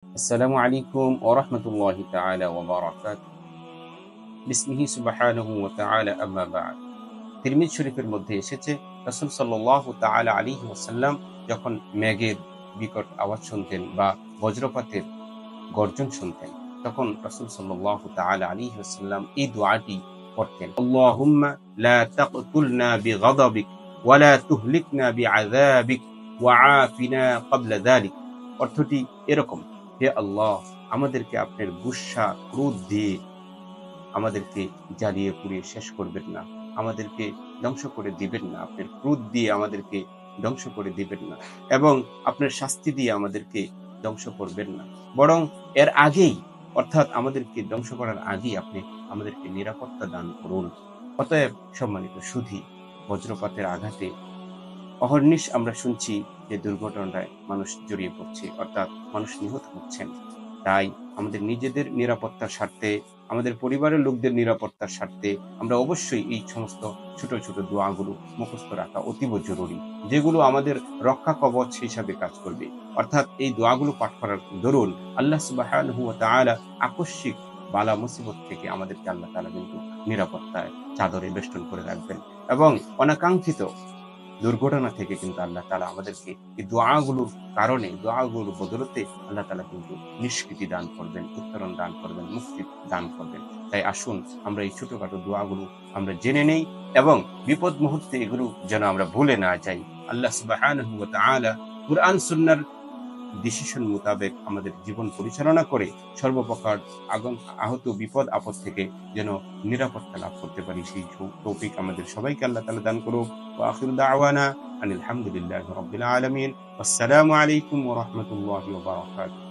আসসালামু আলাইকুম ওয়া রাহমাতুল্লাহি তাআলা ওয়া বারাকাতুহু। বিসমিহি সুবহানাহু ওয়া তাআলা আম্মা বা'দ। তিরমিজি শরীফের মধ্যে এসেছে রাসূল সাল্লাল্লাহু তাআলা আলাইহি ওয়াসাল্লাম যখন মেঘের বিকট আওয়াজ শুনতেন বা বজ্রপাতের গর্জন শুনতেন, তখন রাসূল সাল্লাল্লাহু তাআলা আলাইহি ওয়াসাল্লাম এই দোয়াটি পড়তেন। আল্লাহুম্মা লা তাকতুলনা বিগাদাবিক ওয়া লা তুহলিকনা বিআযাবিক ওয়া আফিনা ক্বাবলা যালিক। অর্থটি এরকম: হে আল্লাহ, আমাদেরকে আপনার গুসা ক্রোধ দিয়ে আমাদেরকে জ্বালিয়ে পুড়িয়ে শেষ করবেন না, আমাদেরকে ধ্বংস করে দিবেন না, আপনার ক্রোধ দিয়ে আমাদেরকে ধ্বংস করে দিবেন না, এবং আপনার শাস্তি দিয়ে আমাদেরকে ধ্বংস করবেন না, বরং এর আগেই, অর্থাৎ আমাদেরকে ধ্বংস করার আগেই আপনি আমাদেরকে নিরাপত্তা দান করুন। অতএব সম্মানিত সুধী, বজ্রপাতের আঘাতে অহর্নিশ আমরা শুনছি যে দুর্ঘটনায় মানুষ জড়িয়ে পড়ছে, অর্থাৎ মানুষ নিহত হচ্ছেন। তাই আমাদের নিজেদের নিরাপত্তার স্বার্থে, আমাদের পরিবারের লোকদের নিরাপত্তার স্বার্থে আমরা অবশ্যই এই সমস্ত ছোট ছোট দোয়াগুলো মুখস্থ রাখা অতীব জরুরি, যেগুলো আমাদের রক্ষা কবচ হিসাবে কাজ করবে। অর্থাৎ এই দোয়াগুলো পাঠ করার দরুন আল্লাহ সুবহানাহু ওয়া তাআলা আকস্মিক বালা মুসিবত থেকে আমাদেরকে আল্লাহ তাআলা কিন্তু নিরাপত্তায় চাদরে বেষ্টন করে রাখবেন, এবং অনাকাঙ্ক্ষিত দুর্ঘটনা থেকে কিন্তু আল্লাহ তাআলা আমাদেরকে এই দোয়াগুলোর কারণে, দোয়াগুলোর বদৌলতে আল্লাহ তাআলা কিন্তু নিষ্কৃতি দান করবেন, উত্তরণ দান করবেন, মুক্তি দান করবেন। তাই আসুন আমরা এই ছোটখাটো দোয়াগুলো আমরা জেনে নেই, এবং বিপদ মুহূর্তে এগুলো যেন আমরা ভুলে না যাই। আল্লাহ সুবহানাহু ওয়া তাআলা কুরআন সুন্নাহর ডিসিশন মোতাবেক আমাদের জীবন পরিচালনা করে সর্বপ্রকার আহত বিপদ আপদ থেকে যেন নিরাপত্তা লাভ করতে পারি, সেই তৌফিক আমাদের সবাইকে আল্লাহ তাআলা দান করুক। ওয়া আখিরু দাওয়ানা আনিল হামদুলিল্লাহি রাব্বিল আলামিন। আসসালামু আলাইকুম ওয়া রাহমাতুল্লাহি ওয়া বারাকাতুহু।